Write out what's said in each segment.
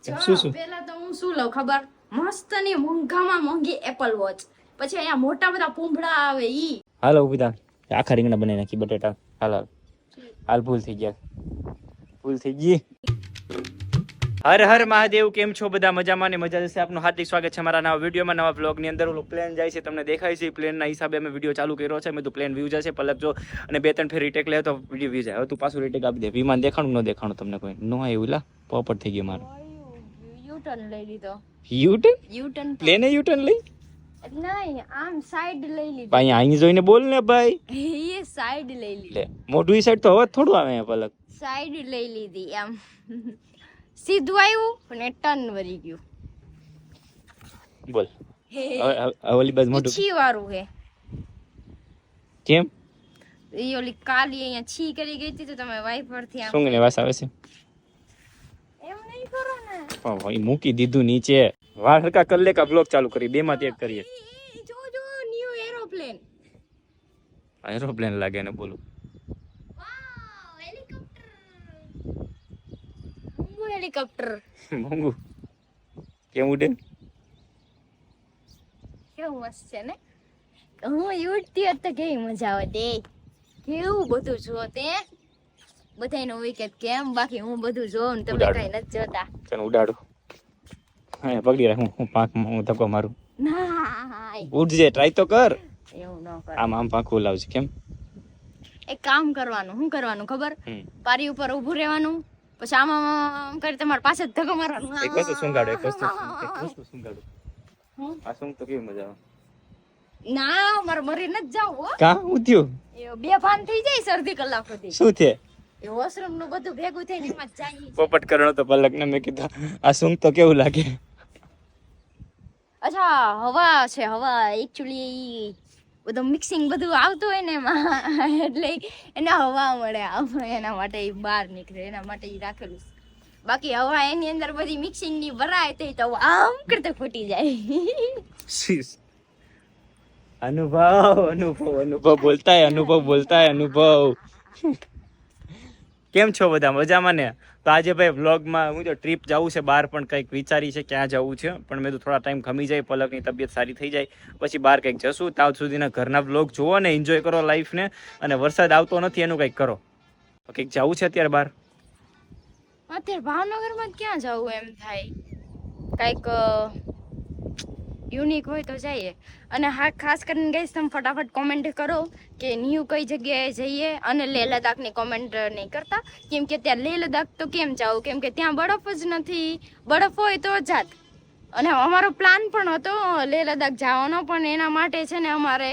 શું પેલા તો હું શું લઉં ખબર, મસ્ત ની મોંઘામાં મોંઘી એપલ વોચ, પછી અહીંયા મોટા બધા પૂંભળા આવે ઈ. હાલો ઉભી થા, આખા રીંગણા બનાવી નાખી બટેટા. હાલ ભૂલ થઈ ગઈ. હર હર મહાદેવ. કેમ છો બધા? મજામાં ને મજા જશે. આપનું હાર્દિક સ્વાગત છે મારા નવા વિડીયોમાં, નવા બ્લોગ ની અંદર. પ્લેન જાય છે, તમને દેખાય છે. પ્લેન ના હિસાબે અમે વિડીયો ચાલુ કર્યો છે. મેં તો પ્લેન વ્યૂ જશે પલક જો, અને 2-3 ફેર રીટેક લે તો વિડીયો વ્યૂ જાય. હવે તું પાછું રીટેક આપી દે. વિમાન દેખાણું ન દેખાણું તમને કોઈ નો આવ્યું લા પોપટ થઈ ગયો મારો. યુટર્ન લઈ લીધો. યુટર્ન પ્લેને યુટર્ન લઈ નહીં, આમ સાઈડ લઈ લીધી. ભાઈ અહીં જોઈને બોલ ને ભાઈ. એ સાઈડ લઈ લીધી. લે મોઢું ઈ સાઈડ તો હવે થોડું આવે પલક. સાઈડ લઈ લીધી આમ. સીધું આવ્યું પણ ટર્ન વળી ગયું. બોલ ઓલી બાજુ મોઢું છી વાળું હે. કેમ? ઈ ઓલી કાલી અહીંયા છી કરી ગઈ હતી તો તમે વાઈપર થી આમ સૂંઘને વાસ આવે છે. એમ નહીં કરો ને. ભાઈ મૂકી દીધું નીચે. વાળ હરકા કર લે કા બ્લોગ ચાલુ કરી. બે માંથી એક કરીએ. જો ન્યુ એરોપ્લેન. એરોપ્લેન લાગે ને બોલું. વાવ હેલિકોપ્ટર. હેલિકોપ્ટર મોંઘું કેમ ઉડે? કેવું મસ્ત છે ને. હું ઉડતી હોત તો કેવી મજા આવત. કેવું બધું જો તે બધાયનો વિકેટ કેમ, બાકી હું બધું જોઉં ને તમે કઈ નથી જોતા. તને ઉડાડું. હા પકડી રાખ. હું પાંખમાં હું ધક્કો મારું. ના ઉડજે, ટ્રાય તો કર. એવું ન કર. આમ પાંખું લાવજે. કેમ? એક કામ કરવાનું. શું કરવાનું ખબર? પારી ઉપર ઊભું રહેવાનું, પછી આમ કરી તમારે પાસે જ ધક્કો મારવાનો. એક વસ્તુ સુંગાડો. આ સુંગ તો કેવી મજા આવે. ના મારે મરી નથી જાવ હો. કા હું થયું? એ બે ભાન થઈ જાય સરદી કલાક સુધી. શું છે? એ વોશરૂમ નું બધું ભેગું થઈને એમાં જાય. પોપટ કરણો તો પલક ને મેં કીધું આ સુંગ તો કેવું લાગે. અચ્છા હવા છે. હવા એકચ્યુઅલી બધું મિક્સિંગ બધું આવતું હોય ને એમાં, એટલે એને હવા મળે. એના માટે બહાર નીકળે, એના માટે રાખેલું. બાકી હવા એની અંદર બધી મિક્સિંગ ની ભરાય તો આમ કરતે ફૂટી જાય. અનુભવ બોલતા હે અનુભવ. કેમ છો બધા? મજામાં ને? તો આજે ભાઈ વ્લોગમાં હું તો ટ્રીપ જવું છે બહાર, પણ કંઈક વિચારી છે ક્યાં જવું છે, પણ મેં તો થોડા ટાઈમ ખમી જાય, પલકની તબિયત સારી થઈ જાય પછી બહાર કંઈક જશું. ત્યાં સુધીના ઘરના વ્લોગ જુઓ ને એન્જોય કરો લાઈફને, અને વરસાદ આવતો નથી એનું કંઈક કરો. કંઈક જવું છે અત્યારે બહાર. અત્યારે ભાવનગરમાં ક્યાં જવું એમ થાય, કઈક યુનિક હોય તો જઈએ. અને હા ખાસ કરીને ગઈશ તમે ફટાફટ કોમેન્ટ કરો કે ન્યુ કઈ જગ્યાએ જઈએ, અને લેહ લદ્દાખની કોમેન્ટ નહીં કરતા, કેમ કે ત્યાં લેહ લદ્દાખ તો કેમ જાવું, કેમ કે ત્યાં બરફ જ નથી. બરફ હોય તો જાત. અને અમારો પ્લાન પણ હતો લેહ લદ્દાખ જવાનો, પણ એના માટે છે ને અમારે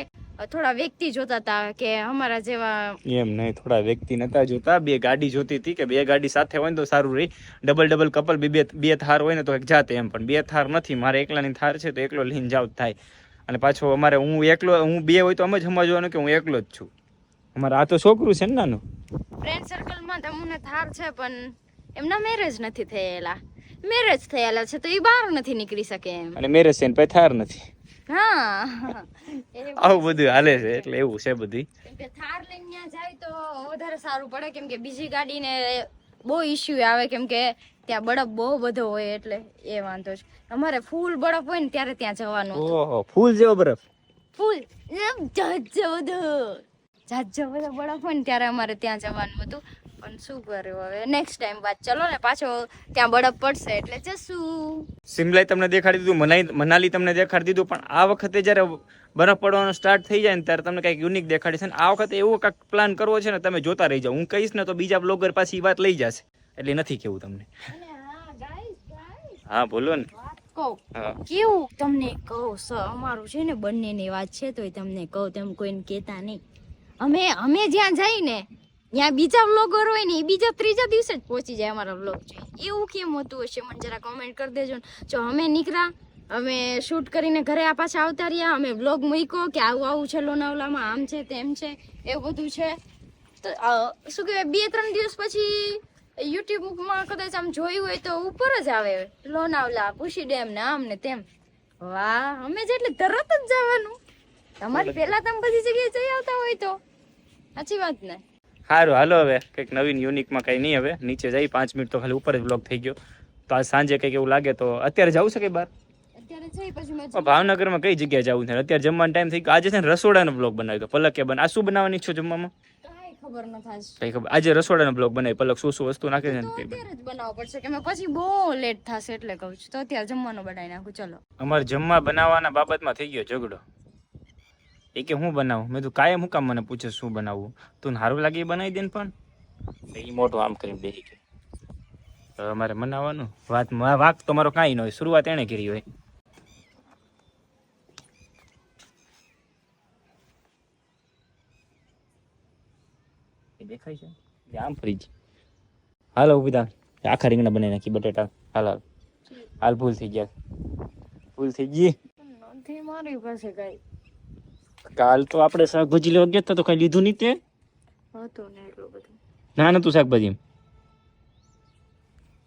થોડા વ્યક્તિ જોતા હતા કે અમારા જેવા. એમ નહીં, થોડા વ્યક્તિ નતા જોતા, બે ગાડી જોતી હતી કે બે ગાડી સાથે હોય ને તો સારું રહી. ડબલ કપલ બે થાર હોય ને તો એક જાતે. એમ પણ બે થાર નથી, મારે એકલાની થાર છે તો એકલો લઈને જાવ થાય. અને પાછો અમારે હું બે હોય તો અમે જ સમજવાનું કે હું એકલો જ છું. અમારે આ તો છોકરું છે ને નાનું. ફ્રેન્ડ સર્કલમાં તમને થાર છે પણ એમના મેરેજ નથી થયેલા. મેરેજ થયેલા છે તો એ બહાર નથી નીકળી શકે એમ. અને મેરેજ છે ને પછી થાર નથી. હા આવું બધું હાલે છે, એટલે એવું છે બધી. થાર લઈને ત્યાં જાય તો વધારે સારું પડે, કેમ કે બીજી ગાડીને બહુ ઇશ્યુ આવે, કેમ કે ત્યાં બરફ બહુ બધો હોય, એટલે એ વાંધો છે. અમારે ફૂલ બરફ હોય ને ત્યારે ત્યાં જવાનું. ઓહો, ફૂલ જેવો બરફ. ફૂલ જાત જેવો બધો બરફ હોય ને ત્યારે અમારે ત્યાં જવાનું હતું. પણ શું કર્યું હવે, નેક્સ્ટ ટાઈમ વાત. ચલો ને પાછો ત્યાં બરફ પડશે એટલે જશું. સિમલા તમને દેખાડી દીધું, મનાલી તમને દેખાડી દીધું, પણ આ વખતે જ્યારે બરફ પડવાનો સ્ટાર્ટ થઈ જાય ને ત્યારે તમને કંઈક યુનિક દેખાડી છે. આ વખતે એવો કંઈક પ્લાન કરવો છે ને, તમે જોતા રહી જાઓ. હું કહીશ ને તો બીજા બ્લોગર પાછી વાત લઈ જશે, એટલે નથી કેવું તમને. હા બોલો ને. કેવું તમને કહું, અમારું છે ને બંનેની વાત છે તોય તમને કહું, તેમ કોઈને કહેતા નહીં. અમે જ્યાં જઈ ને ત્યાં બીજા વ્લોગર હોય ને એ બીજા ત્રીજા દિવસે જ પહોંચી જાય અમારા વ્લોગ જોઈ. એવું કેમ હોતું હશે મને જરા કોમેન્ટ કરી દેજો ને. જો અમે નીકળ્યા, અમે શૂટ કરીને ઘરે આ પાછા આવતા રહ્યા, અમે વ્લોગ મૂક્યો કે આવું છે લોનાવલામાં, આમ છે તેમ છે, એવું બધું છે. તો શું કહેવાય, 2-3 દિવસ પછી યુટ્યુબમાં કદાચ આમ જોયું હોય તો ઉપર જ આવે લોનાવલા, પુશી ડેમ ને આમ ને તેમ. વાહ, અમે જેટલે તરત જ જવાનું. તમારી પહેલા તમે બધી જગ્યાએ જઈ આવતા હોય તો સાચી વાત ને. સારું હાલો, હવે કંઈક નવીન યુનિકમાં કંઈ નહીં. હવે નીચે જઈ 5 મિનિટ તો ખાલી ઉપર જ બ્લોગ થઈ ગયો. તો આજ સાંજે કંઈક એવું લાગે તો અત્યારે જવું છે કે બહાર અત્યારે જઈ પછી મેં ભાવનગરમાં કઈ જગ્યાએ જવું છે અત્યારે જમવાનો ટાઈમ થઈ ગયો આજે છે ને રસોડાનો બ્લોગ બનાવ્યો તો પલક કે આ શું બનાવવાની છો જમવામાં કાંઈ ખબર ન થાય કઈ ખબર આજે રસોડાનો બ્લોગ બનાવી પલક શું શું વસ્તુ નાખે છે ને તો અત્યારે જ બનાવવો પડશે કે મેં પછી બહુ લેટ થશે એટલે કહું છું તો અત્યારે જમવાનું બનાવી નાખું ચલો અમારે જમવા બનાવવાના બાબતમાં થઈ ગયો ઝઘડો એ કે હું બનાવું મેં તું કાયમ હું કામ મને પૂછે શું બનાવવું તું સારું લાગે એ બનાવી દે ને પણ એ મોટું આમ કરીને બેસી ગયો અમારે મનાવવાનું વાક તો મારો કાંઈ ન હોય શરૂઆત એણે કરી હોય દેખાય છે આમ ફ્રીજ હાલો ઉભી આખા રીંગણા બનાવી નાખી બટેટા હાલ હાલ ભૂલ થઈ ગઈ નથી મારી પાસે કઈ કાલ તો આપણે શાકભાજી લેવા ગયા હતા તો કઈ લીધું નહીં તે હતું ને એટલું બધું ના નતું શાકભાજી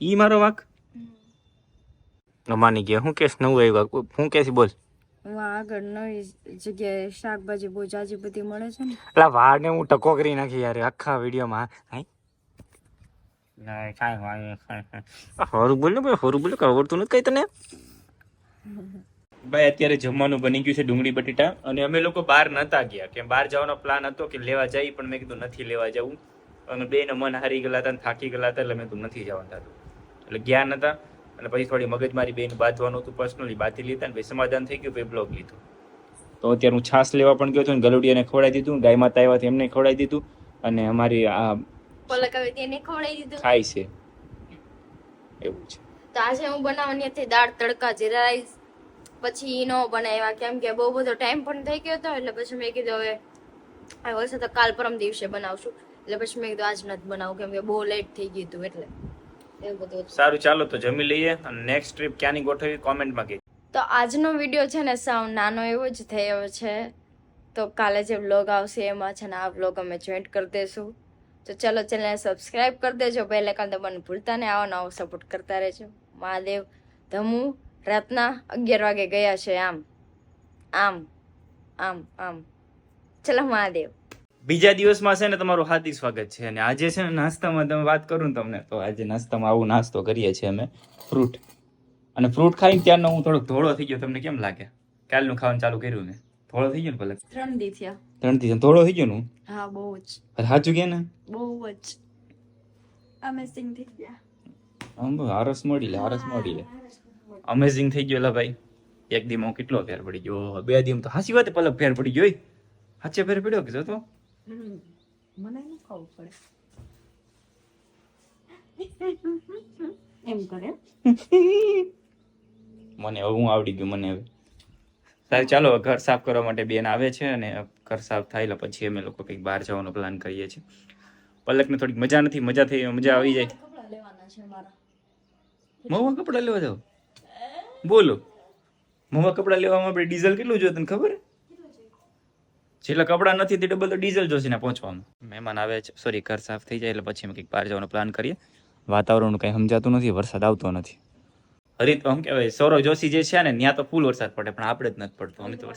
ઈ મારો વાક માની ગયા હું કેસ નવું આવ્યું હું કેસી બોલ આગળ નવી જગ્યાએ શાકભાજી બહુ જાજી બધી મળે છે ને એટલે વાળ ને હું ટકો કરી નાખી યાર આખા વિડીયોમાં હોરું બોલ ને ભાઈ હોરું બોલ આવડતું નથી કઈ તને ભાઈ અત્યારે જમવાનું બની ગયું છે ડુંગળી બટેટા અને અમે લોકો બહાર નતા ગયા કે બહાર જવાનો પ્લાન હતો કે લેવા જઈ પણ મેં કીધું નથી લેવા જવું અને બેને મન હારી ગયેલા હતા થાકી ગયેલા હતા એટલે મેં કીધું નથી જવાનું થતું એટલે ગયા નતા અને પછી થોડી મગજમારી બેન બાંધવાનું હતું પર્સનલી બાંધી લીધા ને પછી સમાધાન થઈ ગયું પછી બ્લોગ લીધું તો અત્યારે હું છાશ લેવા પણ ગયો હતો ને ગલુડિયાને ખવડાવી દીધું ગાય માતા આવ્યા એમને ખવડાવી દીધું અને અમારી આ પલક હવે તેને ખવડાવી દીધું ખાય છે એવું છે તો આજે હું બનાવવાની હતી દાળ તડકા જીરા રાઈસ પછી નો બનાવ્યા કેમ કે બહુ બધો ટાઈમ પણ થઈ ગયો હતો એટલે પછી મેં કીધું હવે વરસાદ તો કાલ પરમ દિવસે બનાવશું એટલે પછી મેં કીધું આજ નથી બનાવું કેમ કે બહુ લેટ થઈ ગયું હતું એટલે એવું બધું સારું ચાલો તો જમી લઈએ અને નેક્સ્ટ ટ્રીપ ક્યાંની ગોઠવી કોમેન્ટમાં કહેજો તો આજનો વિડીયો છે ને સાવ નાનો એવો જ થયો છે તો કાલે જે વ્લોગ આવશે એમાં છે ને આ વ્લોગ અમે જોઈન્ટ કરી દઈશું તો ચલો ચેનલને સબસ્ક્રાઇબ કરી દેજો પહેલે કાલ તો મને ભૂલતા ને આવો નવો સપોર્ટ કરતા રહેજો મહાદેવ ધમુ રાતના 11 વાગે ગયા છે આમ આમ આમ આમ ચલો મહાદેવ બીજા દિવસમાં છે ને તમારું હાર્દિક સ્વાગત છે અને આજે છે ને નાસ્તામાં તમે વાત કરું ને તમને તો આજે નાસ્તામાં આવું નાસ્તો કરીએ છીએ અમે ફ્રૂટ અને ફ્રૂટ ખાઈને ત્યારનો હું થોડોક ધોળો થઈ ગયો તમને કેમ લાગે કાલનું ખાવાનું ચાલુ કર્યું ને ધોળો થઈ ગયો ને પલક 3 દી થયા 3 દી ધોળો થઈ ગયો ને હા બહુ જ સાચું કે ને બહુ જ અમેઝિંગ થઈ ગયા આમ હરસ મળી લે અમેઝિંગ થઈ ગયો લા ભાઈ એક દીમાં કેટલો ફેર પડી ગયો 2 દીમાં તો હાસી વાત પલક ફેર પડી ગયો સાચે ફેર પડ્યો કે તો મને ન ખાવું પડે એમ કરે મને હવે હું આવડી ગયું મને હવે સારું ચાલો ઘર સાફ કરવા માટે બેન આવે છે અને ઘર સાફ થાય એટલે પછી અમે લોકો કંઈક બહાર જવાનો પ્લાન કરીએ છીએ પલકને થોડીક મજા નથી મજા આવી જાય કપડા લેવાના છે મારા મવા કપડા લેવા જાવ બોલો મવા કપડા લેવામાં આપણે ડીઝલ કેટલું જોઈએ તને ખબર જેટલા કપડા નથી તે ડબલ તો ડીઝલ જોશે ને પહોંચવામાં મહેમાન આવે છે સોરી ઘર સાફ થઈ જાય એટલે પછી અમે કંઈક બહાર જવાનો પ્લાન કરીએ વાતાવરણ કંઈ સમજાતું નથી વરસાદ આવતો નથી હરિત આમ કહેવાય સૌરવ જોશી જે છે ને ત્યાં તો ફૂલ વરસાદ પડે પણ આપણે જ નથી પડતો અમે તો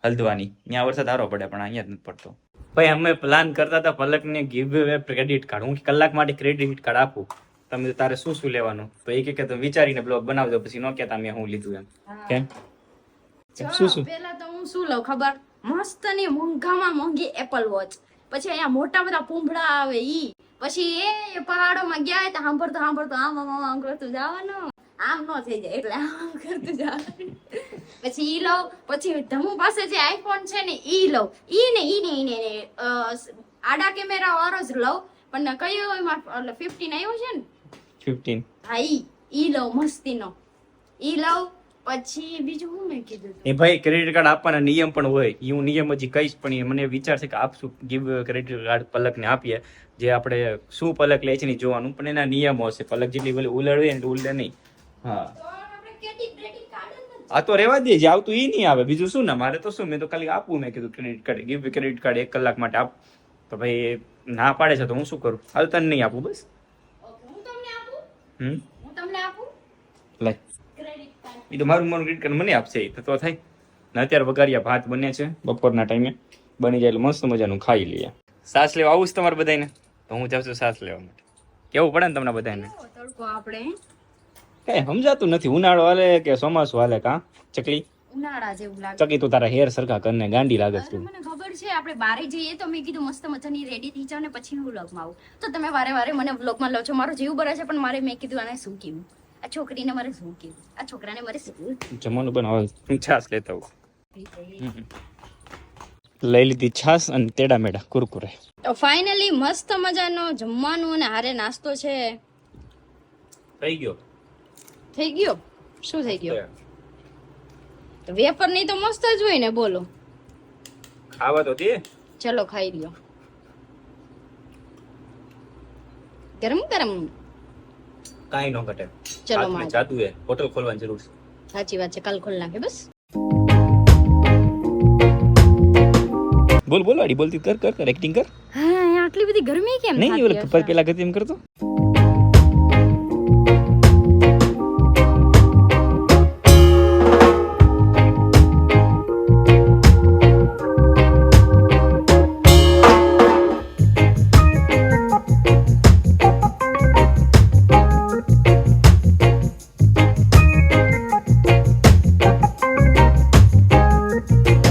હલ્દવાની ત્યાં વરસાદ સારો પડે પણ અહીંયા જ નથી પડતો ભાઈ અમે પ્લાન કરતા હતા પલકને ગીવ અવે ક્રેડિટ કાર્ડ હું કલાક માટે ક્રેડિટ કાર્ડ આપું તમે તારે શું શું લેવાનું તો એ કે તમે વિચારીને બ્લોગ બનાવજો પછી ન કહેતા મેં હું લીધું એમ કેમ શું પહેલા તો હું શું લઉં ખબર મસ્ત ની મોંઘામાં મોંઘી એપલ વોચ પછી અહીંયા મોટા બધા પૂંભળા આવે ઈ પછી એ પહાડોમાં ગયા તો સાંભળતો આમ કરતું જવાનું આમ ન થઈ જાય એટલે આમ કરતું જવાનું પછી ઈ લઉં પછી ધમુ પાસે જે આઈફોન છે ને ઈ લઉં ઈને આડા કેમેરા વાળો જ લઉં પણ કયો એમાં 15 આવ્યો છે ને 15 હા ઈ લઉં મસ્તીનો ઈ લઉં પછી બીજું હું મેં કીધું એ ભાઈ ક્રેડિટ કાર્ડ આપવાના નિયમ પણ હોય એ હું નિયમ હજી કહીશ પણ એ મને વિચાર છે કે આપશું ગીવ ક્રેડિટ કાર્ડ પલકને આપીએ જે આપણે શું પલક લે છે ને જોવાનું પણ એના નિયમો હશે પલક જેટલી બોલે ઉલડે ને ઉલડે નહીં હા આ તો રેવા દે જે આવતું એ નહીં આવે બીજું શું ને મારે તો શું મેં તો ખાલી આપવું મેં કીધું credit card give credit card 1 કલાક માટે આપ તો ભાઈ ના પાડે છે તો હું શું કરું હાલ તને નહીં આપું બસ હું તમને આપું લે એ તો મારું ક્રેડિટ કાર્ડ મને આપશે તો થાય ને અત્યારે વઘારિયા ભાત બને છે બપોરના ટાઈમે બની જાય એટલે મસ્ત મજાનું ખાઈ લઈએ સાસ લેવા આવું જ તમારે બધાને તો હું જાઉં છું સાસ લેવા માટે કેવું પડે ને તમને બધાને તડકો આપણે કઈ સમજાતું નથી, ઉનાળો હાલે કે ચોમાસું હાલે કા ચકલી? ઉનાળા જેવું લાગે. ચકી તું તારા હેર સરખા કરીને ગાંડી લાગે અરે તું. મને ખબર છે આપણે બારે જઈએ તો મેં કીધું મસ્ત મજાની રેડી થઈ જાવ ને પછી હું વ્લોગમાં આવું. તો તમે વારે વારે મને વ્લોગમાં લો છો, મારું જીવ બરે છે, પણ મારે મેં કીધું આને શું કહેવું, આ છોકરીને મારે શું કહેવું, આ છોકરાને મારે શું જમવાનું બનાવ છાસ લેતા હું. લઈ લીધી છાસ અને તેડા મેડા કુરકુરે. તો ફાઇનલી મસ્ત મજાનો જમવાનું અને હારે નાસ્તો છે થઈ ગયો. થઈ ગયો. શું થઈ ગયો? તો વેફર નહીં તો મસ્ત જ હોય ને, બોલો. ખાવા તો દે. ચલો ખાઈ લ્યો. ગરમ ગરમ. કાઈ ન ઘટે. ચલો હાથમાં માં, જાદુ હે, હોટલ ખોલવાની જરૂર છે. સાચી વાત છે, કાલ ખોલ નાખે બસ. બોલ બોલ આડી બોલતી કર કર કર એક્ટિંગ કર. હા, અહીંયા આટલી બધી ગરમી કેમ નહીં થતી ઓલે હશે? પેલા ગતિ એમ કરતો.